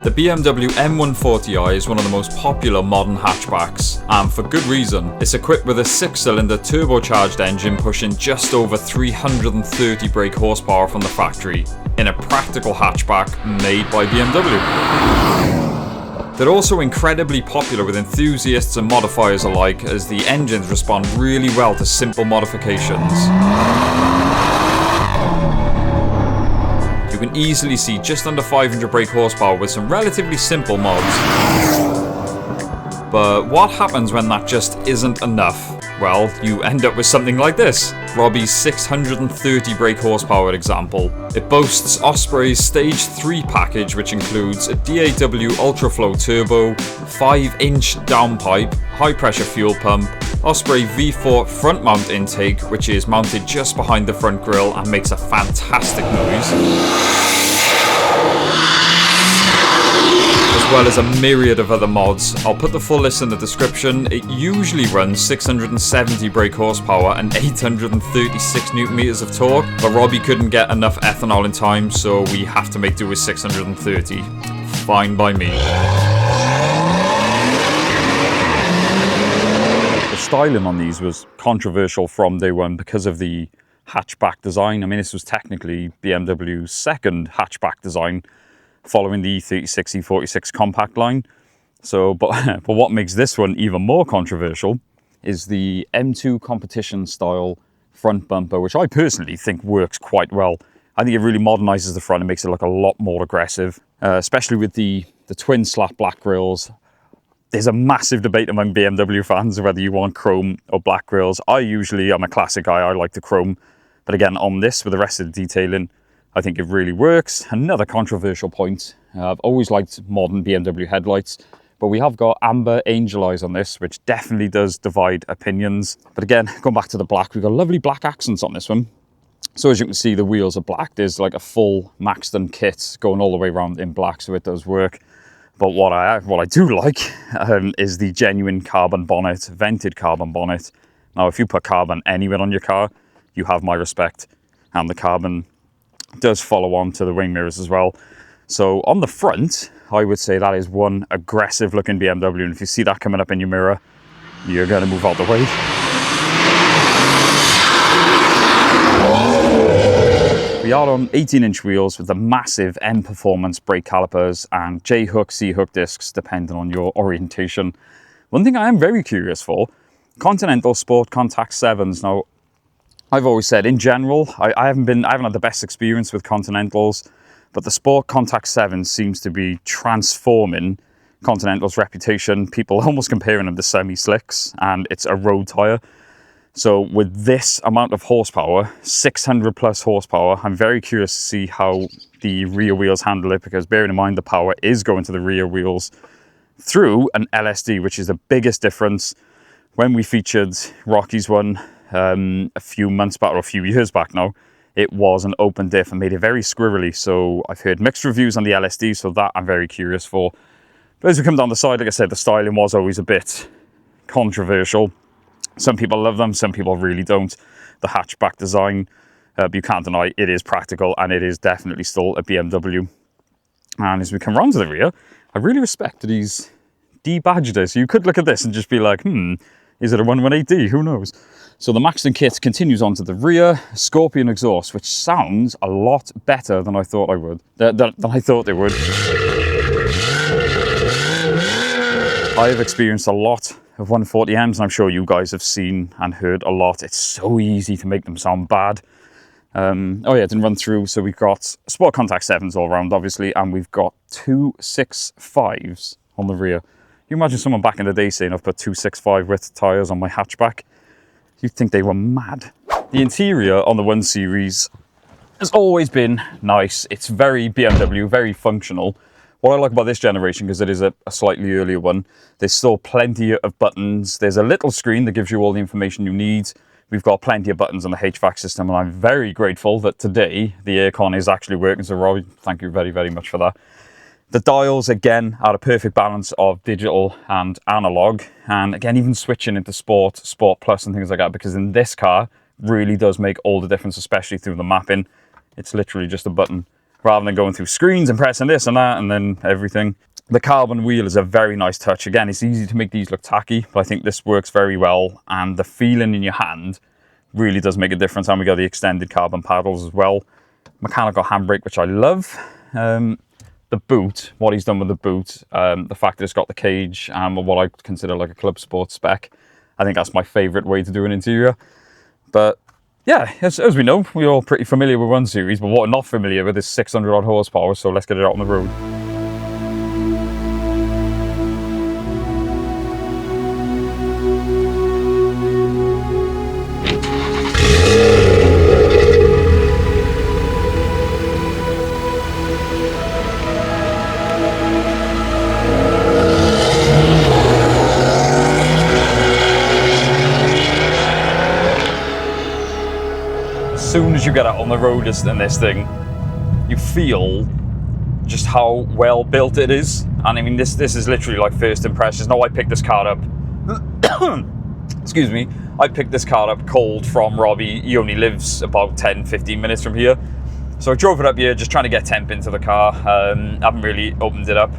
The BMW M140i is one of the most popular modern hatchbacks, and for good reason. It's equipped with a 6-cylinder turbocharged engine pushing just over 330 brake horsepower from the factory, in a practical hatchback made by BMW. They're also incredibly popular with enthusiasts and modifiers alike, as the engines respond really well to simple modifications. You can easily see just under 500 brake horsepower with some relatively simple mods. But what happens when that just isn't enough? Well, you end up with something like this. Robbie's 630 brake horsepower example. It boasts Osprey's Stage 3 package, which includes a DAW Ultraflow Turbo, 5-inch downpipe, high pressure fuel pump, Osprey V4 front mount intake, which is mounted just behind the front grille and makes a fantastic noise, as well as a myriad of other mods. I'll put the full list in the description. It usually runs 670 brake horsepower and 836 Newton meters of torque, but Robbie couldn't get enough ethanol in time, so we have to make do with 630. Fine by me. The styling on these was controversial from day one because of the hatchback design. I mean, this was technically BMW's second hatchback design, following the E36, E46 compact line. So, but what makes this one even more controversial is the M2 competition style front bumper, which I personally think works quite well. I think it really modernizes the front and makes it look a lot more aggressive, especially with the twin slap black grills. There's a massive debate among BMW fans whether you want chrome or black grills. I'm a classic guy, I like the chrome. But again, on this, with the rest of the detailing, I think it really works. Another controversial point, I've always liked modern BMW headlights, but we have got amber angel eyes on this, which definitely does divide opinions. But again, going back to the black, we've got lovely black accents on this one. So as you can see, the wheels are black. There's like a full Maxton kit going all the way around in black, so it does work. But what I do like is the genuine carbon bonnet, vented carbon bonnet. Now, if you put carbon anywhere on your car, you have my respect. And the carbon does follow on to the wing mirrors as well. So on the front, I would say that is one aggressive looking BMW. And if you see that coming up in your mirror, you're going to move out the way. We are on 18-inch wheels with the massive M Performance brake calipers and J-hook, C-hook discs, depending on your orientation. One thing I am very curious for, Continental Sport Contact 7s. Now, I've always said, in general, I haven't had the best experience with Continentals, but the Sport Contact 7 seems to be transforming Continental's reputation. People almost comparing them to semi-slicks, and it's a road tyre. So with this amount of horsepower, 600 plus horsepower, I'm very curious to see how the rear wheels handle it, because bearing in mind the power is going to the rear wheels through an LSD, which is the biggest difference. When we featured Rocky's one a few months back, or a few years back now, it was an open diff and made it very squirrely. So I've heard mixed reviews on the LSD, so that I'm very curious for. But as we come down the side, like I said, the styling was always a bit controversial. Some people love them, some people really don't. The hatchback design, you can't deny it is practical, and it is definitely still a BMW. And as we come round to the rear, I really respect these D-badged it. So you could look at this and just be like, is it a 118D? Who knows? So the Maxton kit continues onto the rear, Scorpion exhaust, which sounds a lot better than I thought it would. I've experienced a lot of 140Ms, and I'm sure you guys have seen and heard a lot. It's so easy to make them sound bad. Oh yeah, I didn't run through. So we've got Sport Contact 7s all around, obviously, and we've got 265s on the rear. You imagine someone back in the day saying, I've put 265 width tyres on my hatchback. You'd think they were mad. The interior on the 1 Series has always been nice. It's very BMW, very functional. What I like about this generation, because it is a slightly earlier one, there's still plenty of buttons. There's a little screen that gives you all the information you need. We've got plenty of buttons on the HVAC system, and I'm very grateful that today the aircon is actually working. So Robbie, thank you very, very much for that. The dials, again, are a perfect balance of digital and analog. And again, even switching into Sport, Sport Plus and things like that, because in this car really does make all the difference, especially through the mapping. It's literally just a button rather than going through screens and pressing this and that and then everything. The carbon wheel is a very nice touch. Again, it's easy to make these look tacky, but I think this works very well, and the feeling in your hand really does make a difference. And we got the extended carbon paddles as well. Mechanical handbrake, which I love. The boot, what he's done with the boot, the fact that it's got the cage and what I consider like a club sport spec, I think that's my favourite way to do an interior. But yeah, as we know, we're all pretty familiar with 1 Series, but what we're not familiar with is 600 odd horsepower, so let's get it out on the road. As soon as you get out on the road in this thing, you feel just how well built it is. And I mean, this is literally like first impressions. Now, I picked this car up excuse me, I picked this car up cold from Robbie. He only lives about 10-15 minutes from here, so I drove it up here just trying to get temp into the car. Haven't really opened it up,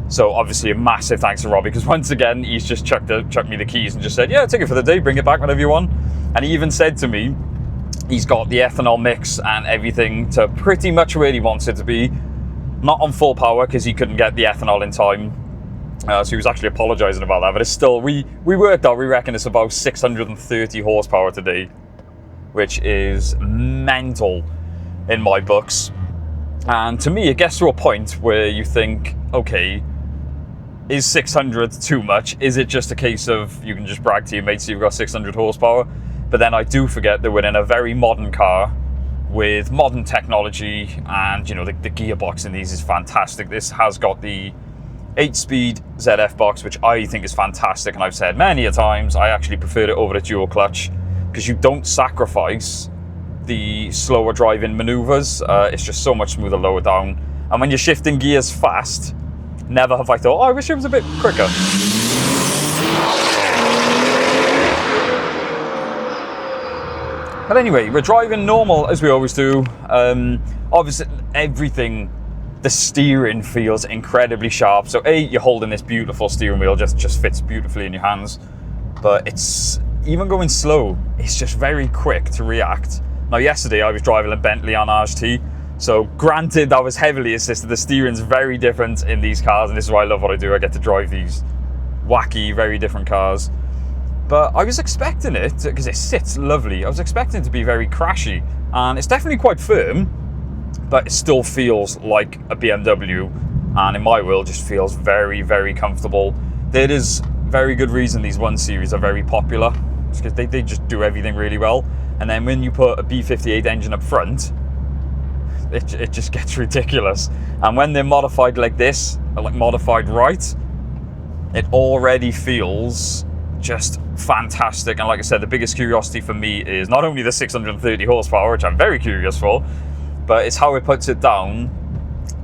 so obviously a massive thanks to Robbie, because once again he's just chucked me the keys and just said, yeah, take it for the day, bring it back whenever you want. And he even said to me he's got the ethanol mix and everything to pretty much where he wants it to be. Not on full power because he couldn't get the ethanol in time. So he was actually apologising about that. But it's still, we worked out, we reckon it's about 630 horsepower today, which is mental in my books. And to me, it gets to a point where you think, okay, is 600 too much? Is it just a case of you can just brag to your mates you've got 600 horsepower? But then I do forget that we're in a very modern car with modern technology, and you know, the gearbox in these is fantastic. This has got the 8-speed ZF box, which I think is fantastic, and I've said many a times I actually prefer it over the dual clutch because you don't sacrifice the slower driving maneuvers. It's just so much smoother lower down, and when you're shifting gears fast, never have I thought, oh, I wish it was a bit quicker. But anyway, we're driving normal as we always do. Obviously, everything, the steering feels incredibly sharp. So you're holding this beautiful steering wheel, just fits beautifully in your hands. But it's, even going slow, it's just very quick to react. Now, yesterday I was driving a Bentley Arnage T. So granted, that was heavily assisted. The steering's very different in these cars, and this is why I love what I do. I get to drive these wacky, very different cars. But I was expecting it, because it sits lovely, I was expecting it to be very crashy, and it's definitely quite firm, but it still feels like a BMW, and in my world just feels very, very comfortable. There is very good reason these 1 Series are very popular, because they just do everything really well. And then when you put a B58 engine up front, it just gets ridiculous. And when they're modified like this, like modified right, it already feels just fantastic. And like I said, the biggest curiosity for me is not only the 630 horsepower, which I'm very curious for, but it's how it puts it down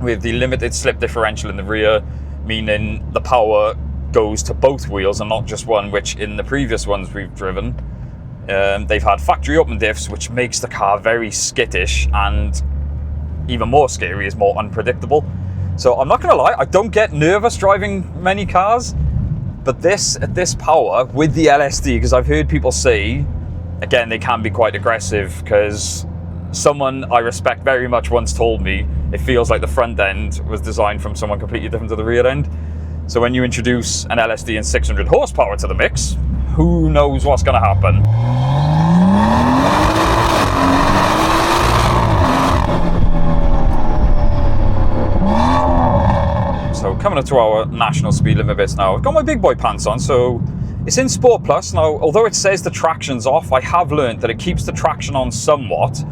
with the limited slip differential in the rear, meaning the power goes to both wheels and not just one, which in the previous ones we've driven, they've had factory open diffs, which makes the car very skittish, and even more scary is more unpredictable. So I'm not gonna lie, I don't get nervous driving many cars, but at this power with the LSD, because I've heard people say, again, they can be quite aggressive, because someone I respect very much once told me it feels like the front end was designed from someone completely different to the rear end. So when you introduce an LSD and 600 horsepower to the mix, who knows what's going to happen. So coming up to our national speed limit bits now. I've got my big boy pants on, so it's in Sport Plus. Now, although it says the traction's off, I have learned that it keeps the traction on somewhat.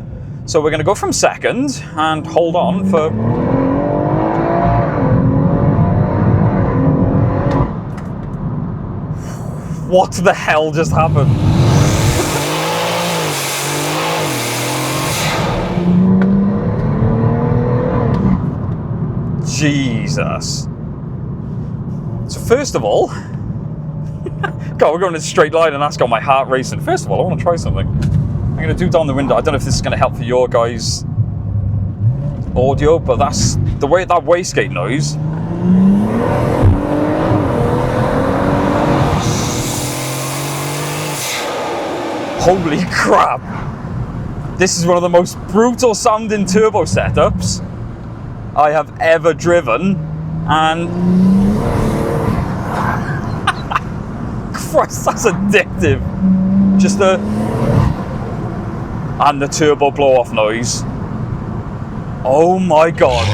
So we're going to go from second and hold on for... What the hell just happened? Jesus. So first of all, God, we're going in a straight line and that's got my heart racing. First of all, I want to try something. I'm going to do down the window. I don't know if this is going to help for your guys. audio, but that's the way that wastegate noise. Holy crap! This is one of the most brutal sounding turbo setups I have ever driven, and Christ, that's addictive. Just and the turbo blow off noise. Oh my god.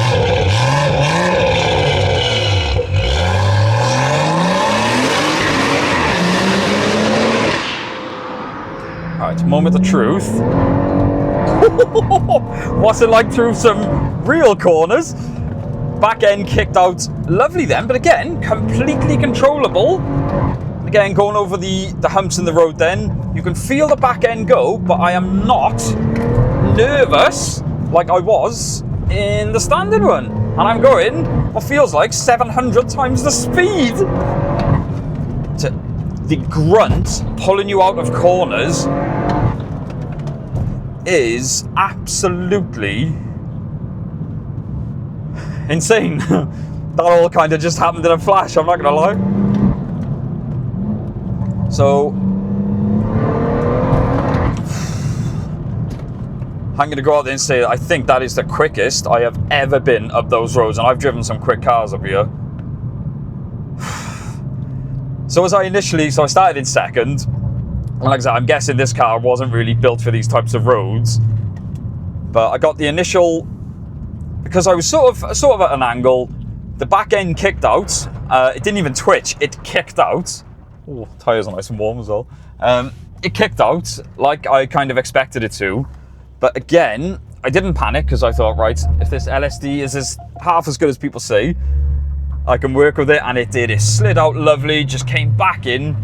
Alright, moment of truth. What's it like through some real corners? Back end kicked out lovely then, but again, completely controllable. Again, going over the humps in the road then, you can feel the back end go, but I am not nervous like I was in the standard one. And I'm going what feels like 700 times the speed. The grunt pulling you out of corners is absolutely insane. That all kind of just happened in a flash, I'm not gonna lie. So I'm gonna go out there and say I think that is the quickest I have ever been up those roads, and I've driven some quick cars up here. So I started in second, and like I said, I'm guessing this car wasn't really built for these types of roads, but I got the initial, because I was sort of at an angle, the back end kicked out, it didn't even twitch, it kicked out. Oh, tyres are nice and warm as well. It kicked out like I kind of expected it to, but again, I didn't panic because I thought, right, if this LSD is half as good as people say, I can work with it, and it did. It slid out lovely, just came back in,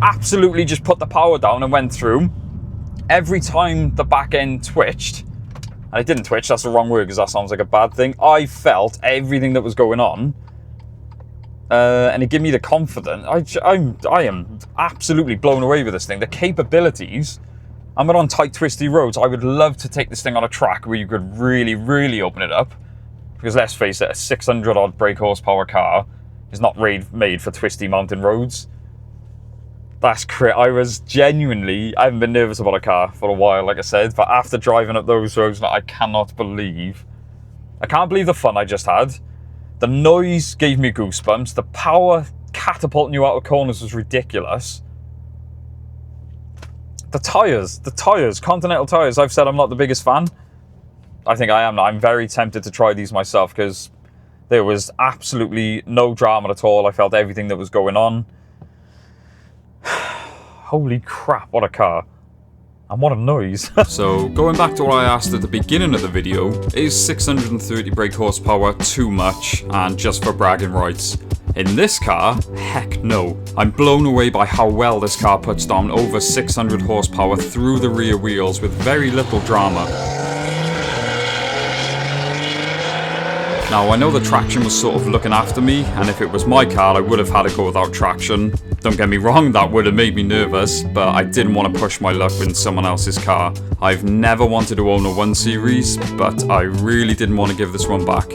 absolutely just put the power down and went through. Every time the back end twitched, and it didn't twitch, that's the wrong word because that sounds like a bad thing, I felt everything that was going on, and it gave me the confidence. I am absolutely blown away with this thing. The capabilities. I'm on tight, twisty roads. I would love to take this thing on a track where you could really, really open it up. Because let's face it, a 600 odd brake horsepower car is not made for twisty mountain roads. That's great. I haven't been nervous about a car for a while, like I said, but after driving up those roads, I can't believe the fun I just had. The noise gave me goosebumps. The power catapulting you out of corners was ridiculous. The tyres, Continental tyres, I've said I'm not the biggest fan. I think I am now. I'm very tempted to try these myself because there was absolutely no drama at all. I felt everything that was going on. Holy crap, what a car. And what a noise. So, going back to what I asked at the beginning of the video, is 630 brake horsepower too much and just for bragging rights? In this car, heck no. I'm blown away by how well this car puts down over 600 horsepower through the rear wheels with very little drama. Now, I know the traction was sort of looking after me, and if it was my car, I would have had to go without traction. Don't get me wrong, that would have made me nervous, but I didn't want to push my luck in someone else's car. I've never wanted to own a 1 Series, but I really didn't want to give this one back.